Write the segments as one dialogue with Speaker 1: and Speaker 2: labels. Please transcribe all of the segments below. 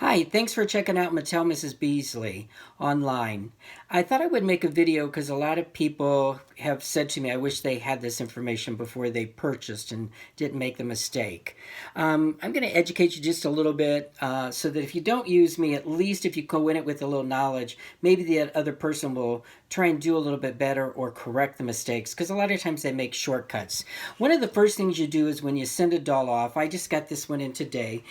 Speaker 1: Hi, thanks for checking out Mattel Mrs. Beasley online. I thought I would make a video because a lot of people have said to me, I wish they had this information before they purchased and didn't make the mistake. I'm going to educate you just a little bit so that if you don't use me, at least if you go in it with a little knowledge, maybe the other person will try and do a little bit better or correct the mistakes, because a lot of times they make shortcuts. One of the first things you do is when you send a doll off, I just got this one in today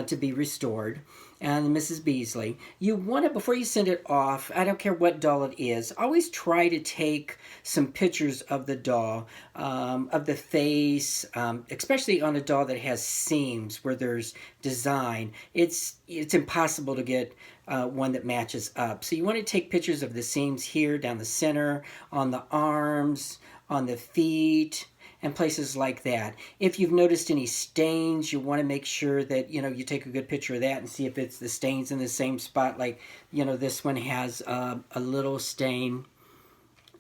Speaker 1: to be restored, and Mrs. Beasley, you want to, before you send it off, I don't care what doll it is, always try to take some pictures of the doll, of the face, especially on a doll that has seams where there's design. It's impossible to get one that matches up. So you want to take pictures of the seams here, down the center, on the arms, on the feet, and places like that. If you've noticed any stains, you want to make sure that, you take a good picture of that and see if it's the stains in the same spot. Like, this one has a little stain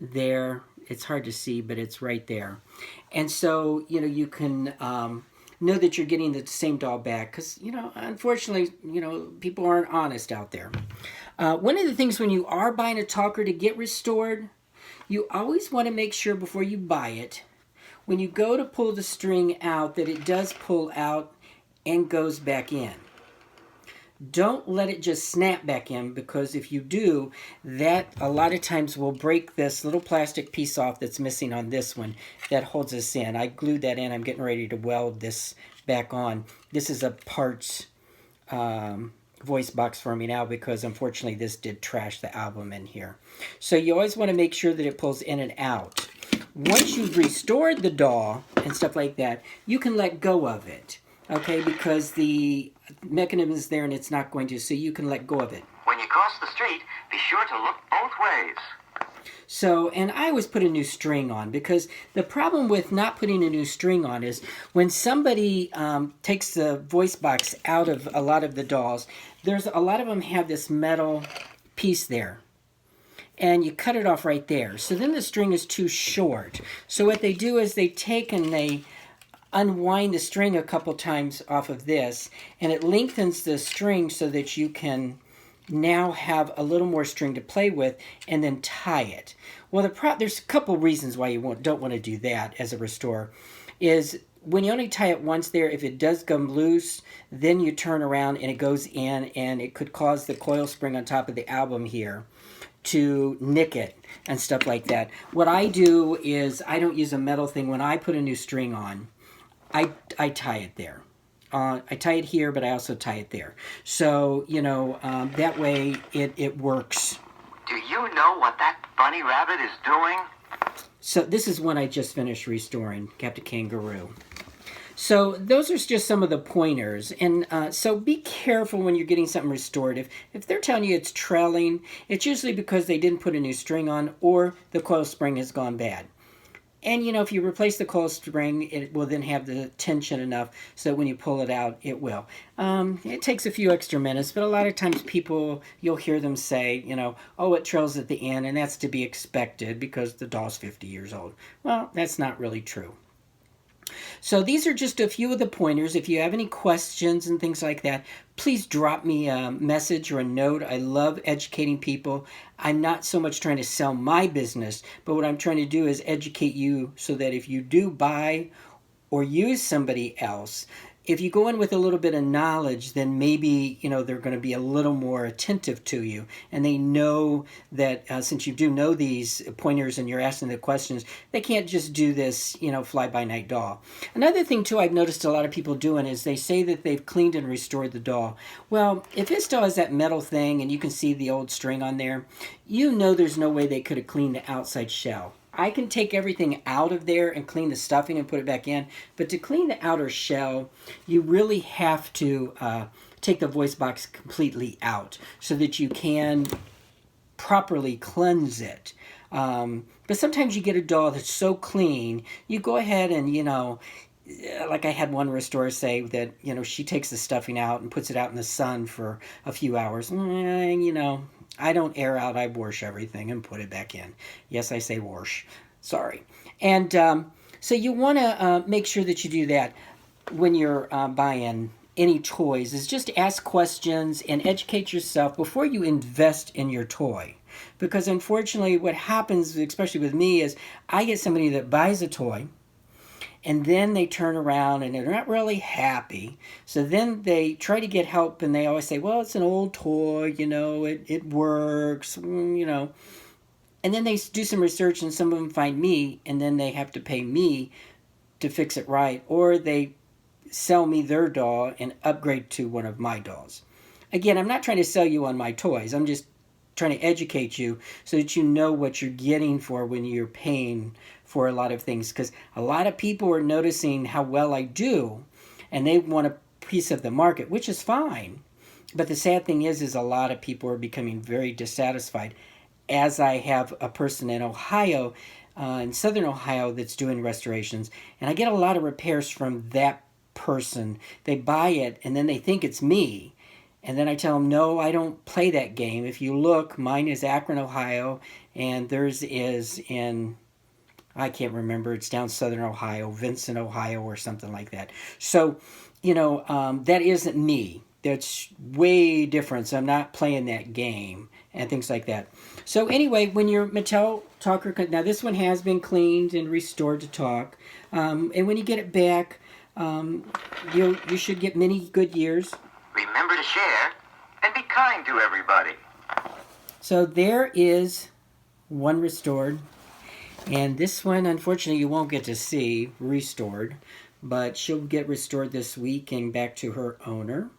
Speaker 1: there. It's hard to see, but it's right there. And so, you can know that you're getting the same doll back because, unfortunately, people aren't honest out there. One of the things when you are buying a talker to get restored, you always want to make sure before you buy it, when you go to pull the string out, that it does pull out and goes back in. Don't let it just snap back in, because if you do, that a lot of times will break this little plastic piece off that's missing on this one that holds us in. I glued that in. I'm getting ready to weld this back on. This is a parts voice box for me now because unfortunately this did trash the album in here. So you always want to make sure that it pulls in and out. Once you've restored the doll and stuff like that, you can let go of it, okay? Because the mechanism is there and it's not going to, so you can let go of it.
Speaker 2: When you cross the street, be sure to look both ways.
Speaker 1: So, and I always put a new string on, because the problem with not putting a new string on is when somebody takes the voice box out of a lot of the dolls, there's a lot of them have this metal piece there. And you cut it off right there. So then the string is too short. So what they do is they take and they unwind the string a couple times off of this, and it lengthens the string so that you can now have a little more string to play with and then tie it. Well, there's a couple reasons why you don't want to do that as a restorer. Is when you only tie it once there, if it does come loose, then you turn around and it goes in, and it could cause the coil spring on top of the album here to nick it and stuff like that. What I do is I don't use a metal thing. When I put a new string on, I tie it there. I tie it here, but I also tie it there. So, that way it works.
Speaker 2: Do you know what that bunny rabbit is doing?
Speaker 1: So this is one I just finished restoring, Captain Kangaroo. So those are just some of the pointers. And so be careful when you're getting something restored. If they're telling you it's trailing, it's usually because they didn't put a new string on or the coil spring has gone bad. And, if you replace the coil spring, it will then have the tension enough so that when you pull it out, it will. It takes a few extra minutes, but a lot of times you'll hear them say, oh, it trails at the end, and that's to be expected because the doll's 50 years old. Well, that's not really true. So these are just a few of the pointers. If you have any questions and things like that, please drop me a message or a note. I love educating people. I'm not so much trying to sell my business, but what I'm trying to do is educate you so that if you do buy or use somebody else, if you go in with a little bit of knowledge, then maybe, they're going to be a little more attentive to you. And they know that since you do know these pointers and you're asking the questions, they can't just do this, fly-by-night doll. Another thing, too, I've noticed a lot of people doing is they say that they've cleaned and restored the doll. Well, if it still has that metal thing and you can see the old string on there, there's no way they could have cleaned the outside shell. I can take everything out of there and clean the stuffing and put it back in, but to clean the outer shell, you really have to take the voice box completely out so that you can properly cleanse it. But sometimes you get a doll that's so clean, you go ahead and, like I had one restorer say that, she takes the stuffing out and puts it out in the sun for a few hours. I don't air out, I wash everything and put it back in. Yes, I say wash. Sorry. And so you want to make sure that you do that when you're buying any toys is just ask questions and educate yourself before you invest in your toy. Because unfortunately, what happens, especially with me, is I get somebody that buys a toy and then they turn around and they're not really happy. So then they try to get help and they always say, well, it's an old toy, it works, And then they do some research and some of them find me and then they have to pay me to fix it right. Or they sell me their doll and upgrade to one of my dolls. Again, I'm not trying to sell you on my toys. I'm just trying to educate you so that you know what you're getting for when you're paying for a lot of things. Because a lot of people are noticing how well I do and they want a piece of the market, which is fine. But the sad thing is a lot of people are becoming very dissatisfied. As I have a person in Ohio, in southern Ohio, that's doing restorations, and I get a lot of repairs from that person. They buy it and then they think it's me. And then I tell them, no, I don't play that game. If you look, mine is Akron, Ohio, and theirs is in, I can't remember, it's down southern Ohio, Vincent, Ohio, or something like that. So, that isn't me. That's way different. So I'm not playing that game and things like that. So anyway, when your Mattel Talker, now this one has been cleaned and restored to talk. And when you get it back, you should get many good years.
Speaker 2: Remember to share and be kind to everybody.
Speaker 1: So there is one restored. And this one, unfortunately, you won't get to see restored. But she'll get restored this week and back to her owner.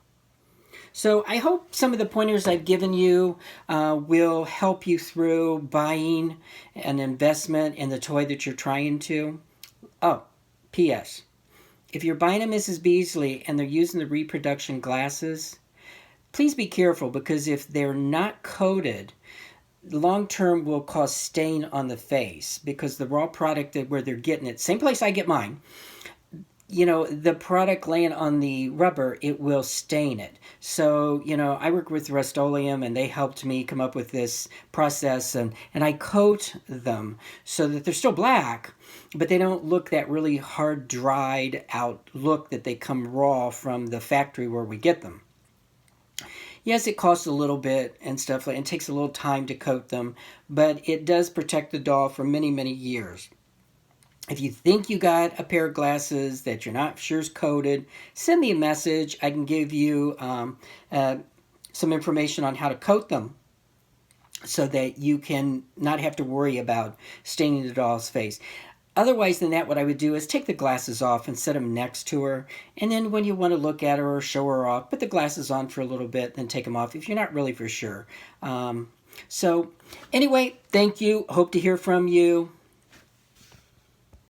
Speaker 1: So I hope some of the pointers I've given you will help you through buying an investment in the toy that you're trying to. Oh, P.S. If you're buying a Mrs. Beasley and they're using the reproduction glasses, please be careful because if they're not coated, long term will cause stain on the face because the raw product where they're getting it, same place I get mine, the product laying on the rubber, it will stain it. So, I work with Rust-Oleum and they helped me come up with this process and I coat them so that they're still black, but they don't look that really hard, dried out look that they come raw from the factory where we get them. Yes, it costs a little bit and stuff, and it takes a little time to coat them, but it does protect the doll for many, many years. If you think you got a pair of glasses that you're not sure is coated, send me a message. I can give you some information on how to coat them so that you can not have to worry about staining the doll's face. Otherwise than that, what I would do is take the glasses off and set them next to her. And then when you want to look at her or show her off, put the glasses on for a little bit, then take them off if you're not really for sure. So anyway, thank you. Hope to hear from you.